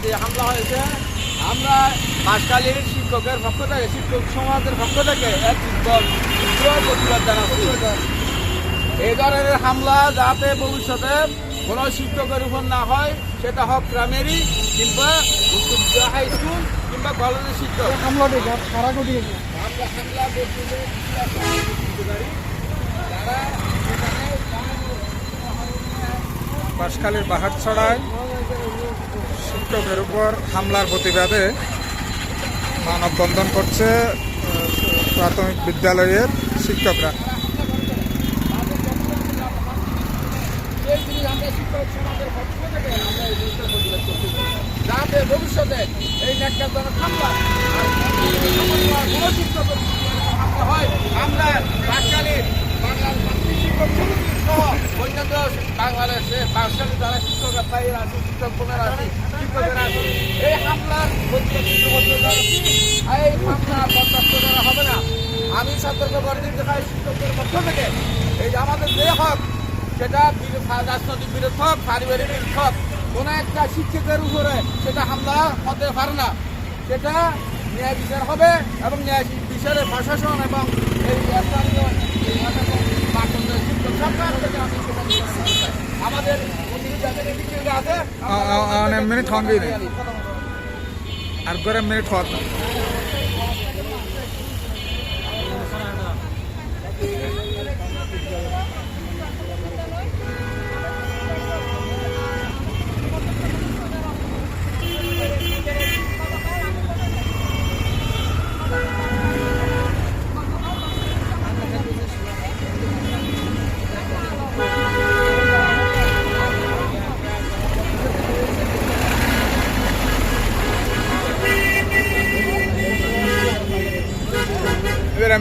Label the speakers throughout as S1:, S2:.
S1: যে হামলা হয়েছে, আমরা বাঁশখালীর শিক্ষকের পক্ষ থেকে, শিক্ষক সমাজের পক্ষ থেকে এক প্রতিবাদ জানাচ্ছি। এই ধরনের হামলা যাতে ভবিষ্যতে কোনো শিক্ষকের উপর না হয়, সেটা হোক প্রাইমারি কিংবা উচ্চ হাই স্কুল কিংবা কলেজের শিক্ষক।
S2: বাঁশখালীর বাহারছড়ায় শিক্ষকের উপর হামলার প্রতিবাদে মানববন্ধন করছে প্রাথমিক বিদ্যালয়ের শিক্ষকরা।
S1: যাতে ভবিষ্যতে এই ন্যাক্কারজনক হামলা হয়, আমরা বাঁশখালীর বাংলার শিক্ষক সমিতি সহ অন্যান্য বাংলাদেশে বাঁশখালী যারা শিক্ষকরা ভাইয়েরা আছে, শিক্ষক বোনেরা আছে, শিক্ষকেরা আছে, এই হামলার এই হামলা বরদাস্ত করা হবে না। আমি সতর্ক করে দিতে চাই শিক্ষকদের পক্ষ থেকে, এই যে আমাদের যে হক, সেটা রাজনৈতিক বিরোধ হোক, পারিবারিক বিরোধ হোক, কোনো একটা শিক্ষকের উপরে সেটা হামলা হতে পারে না। সেটা ন্যায় বিচার হবে এবং ন্যায় বিচারের প্রশাসন এবং এই স্থানীয় শিক্ষক সরকার থেকে আমি সেটা আমাদের আছে
S2: মিনিট হঙ্গি আর করে মিনিট হওয়ার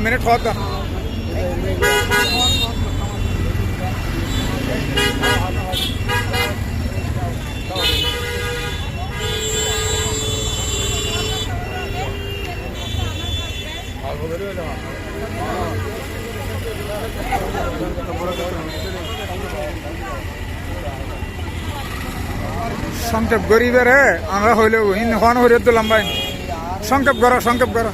S2: মিনিট হওয়ার সংক্ষেপ গরিবের আমরা হইলেও হন হইলে তো লম্বাই সংক্ষেপ করো সংক্ষেপ করো।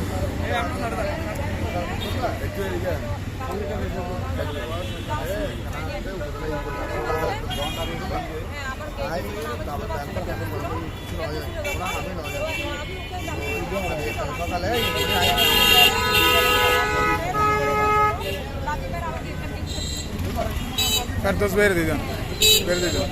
S2: দোষ বের দিয়ে যান, বের দিয়ে যান।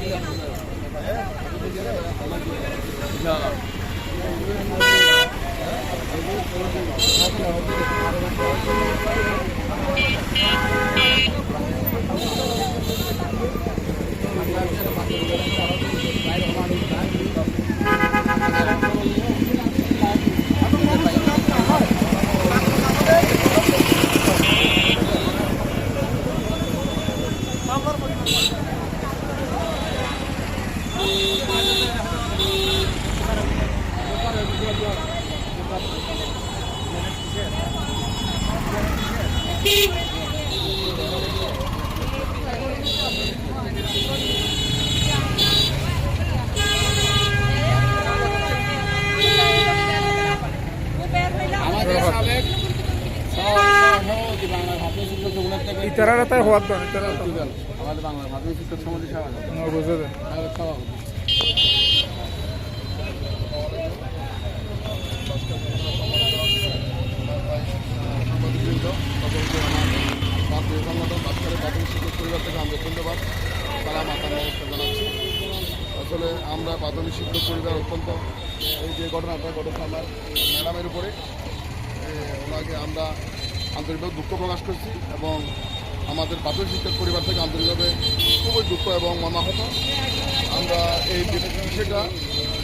S2: ইতারা তাই হওয়ার দরকার, ইতারা
S1: আমাদের বাংলার মাধ্যমিক শিক্ষক সমিতি
S2: বুঝে
S1: ধন্যবাদ, তারা মাতার নমস্কার জানাচ্ছি। আসলে আমরা প্রাথমিক শিক্ষক পরিবার অত্যন্ত এই যে ঘটনাটা ঘটেছে আমার ম্যাডামের উপরে, ওনাকে আমরা আন্তরিকভাবে দুঃখ প্রকাশ করছি এবং আমাদের প্রাথমিক শিক্ষক পরিবার থেকে আন্তরিকভাবে খুবই দুঃখ এবং মর্মাহত। আমরা এই বিষয়টা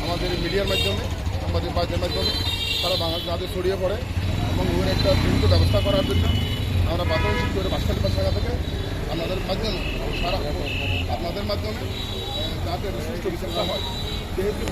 S1: আমাদের মিডিয়ার মাধ্যমে, সাংবাদিক বাহিনীর মাধ্যমে তারা বাংলাদেশ যাতে ছড়িয়ে পড়ে এবং ওর একটা দ্রুত ব্যবস্থা করার জন্য আমরা প্রাথমিক শিক্ষকের বাঁশখালী শাখা থেকে আপনাদের মাধ্যমে সারা আপনাদের মাধ্যমে যাতে সুষ্ঠু বিচারটা হয়। যেহেতু